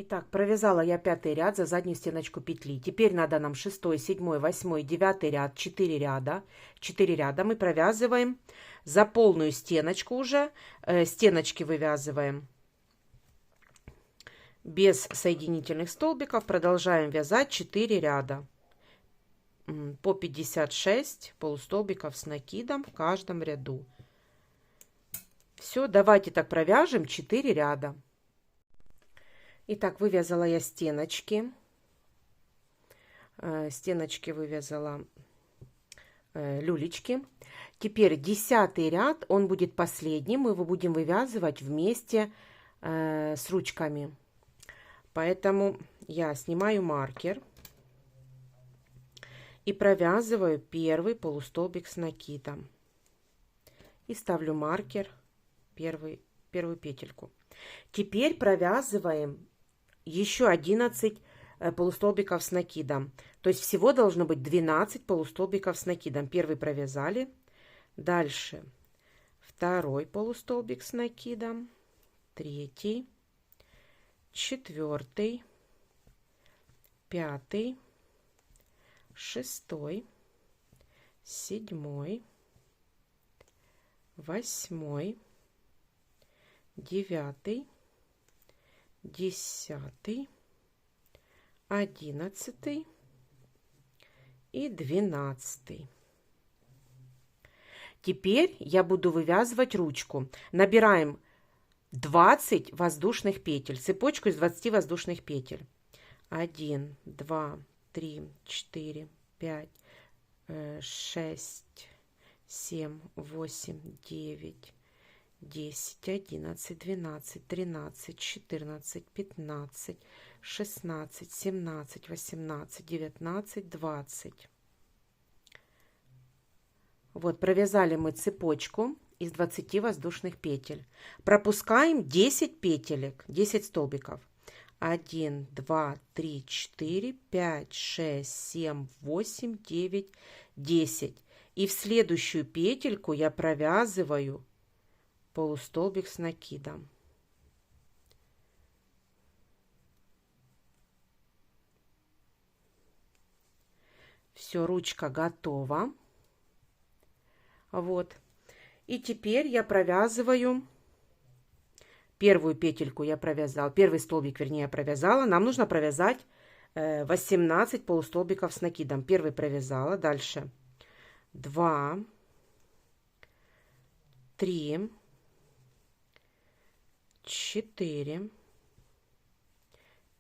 Итак, провязала я пятый ряд за заднюю стеночку петли. Теперь надо нам 6, 7, 8, 9 ряд, 4 ряда. 4 ряда мы провязываем за полную стеночку уже. Стеночки вывязываем без соединительных столбиков. Продолжаем вязать 4 ряда. По 56 полустолбиков с накидом в каждом ряду. Все, давайте так провяжем 4 ряда. Итак, вывязала я стеночки. Стеночки вывязала люлечки. Теперь 10 ряд, он будет последним. Мы его будем вывязывать вместе с ручками. Поэтому я снимаю маркер и провязываю первый полустолбик с накидом. И ставлю маркер, первую петельку. Теперь провязываем еще 11 полустолбиков с накидом. То есть всего должно быть 12 полустолбиков с накидом. Первый провязали. Дальше второй полустолбик с накидом. Третий. Четвертый. Пятый. Шестой. Седьмой. 8, 9, 10, 11 и 12. Теперь я буду вывязывать ручку. Набираем 20 воздушных петель, цепочку из 20 воздушных петель. 1, 2, 3, 4, 5, 6, 7, 8, 9, 10, 11, 12, 13, 14, 15, 16, 17, 18, 19, 20. Вот, провязали мы цепочку из 20 воздушных петель. Пропускаем 10 петелек, 10 столбиков. 1, 2, 3, 4, 5, 6, 7, 8, 9, 10. И в следующую петельку я провязываю полустолбик с накидом. Все, ручка готова. Вот. И теперь я провязываю первую петельку, я провязала, первый столбик, вернее, я провязала. Нам нужно провязать 18 полустолбиков с накидом. Первый провязала, дальше 2, 3, 4,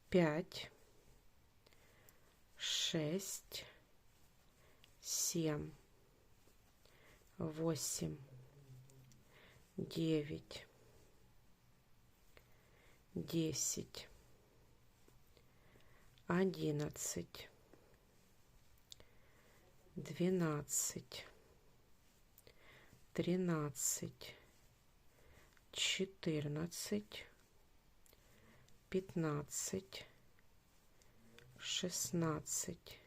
5, 6, 7, 8, 9, 10, 11, 12, 13, 14, 15, 16,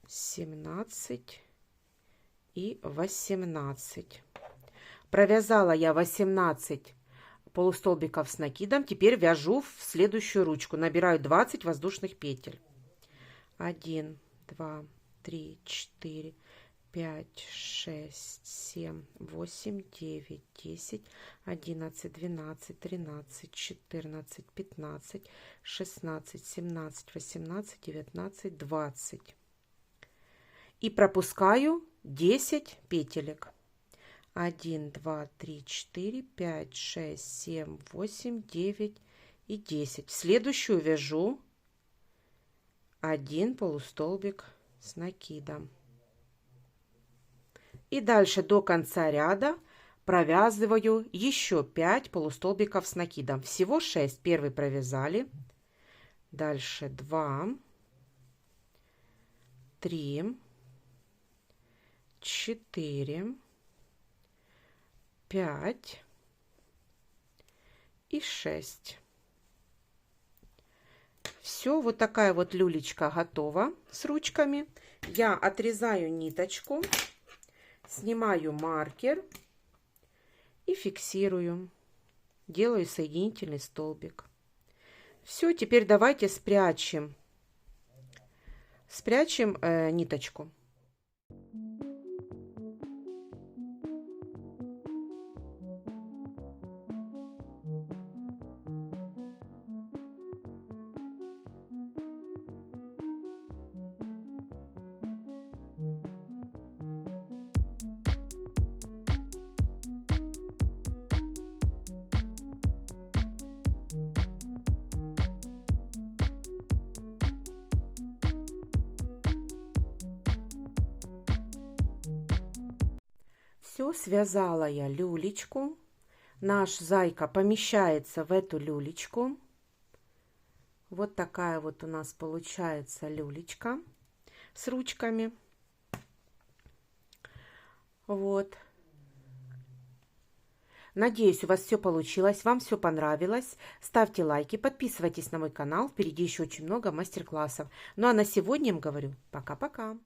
17 и 18. Провязала я 18 полустолбиков с накидом. Теперь вяжу в следующую ручку. Набираю 20 воздушных петель. 1, 2, 3, 4, 5, 6, 7, 8, 9, 10, 11, 12, 13, 14, 15, 16, 17, 18, 19, 20. И пропускаю 10 петелек. 1, 2, 3, 4, 5, 6, 7, 8, 9 и 10. В следующую вяжу 1 полустолбик с накидом. И дальше до конца ряда провязываю еще 5 полустолбиков с накидом. Всего 6. Первый провязали. Дальше 2, 3, 4, 5 и 6. Все, вот такая вот люлечка готова с ручками. Я отрезаю ниточку, снимаю маркер и фиксирую. Делаю соединительный столбик. Все, теперь давайте спрячем ниточку. Все, связала я люлечку. Наш зайка помещается в эту люлечку. Вот такая вот у нас получается люлечка с ручками. Вот. Надеюсь, у вас все получилось, вам все понравилось. Ставьте лайки, подписывайтесь на мой канал. Впереди еще очень много мастер-классов. Ну а на сегодня я вам говорю пока-пока.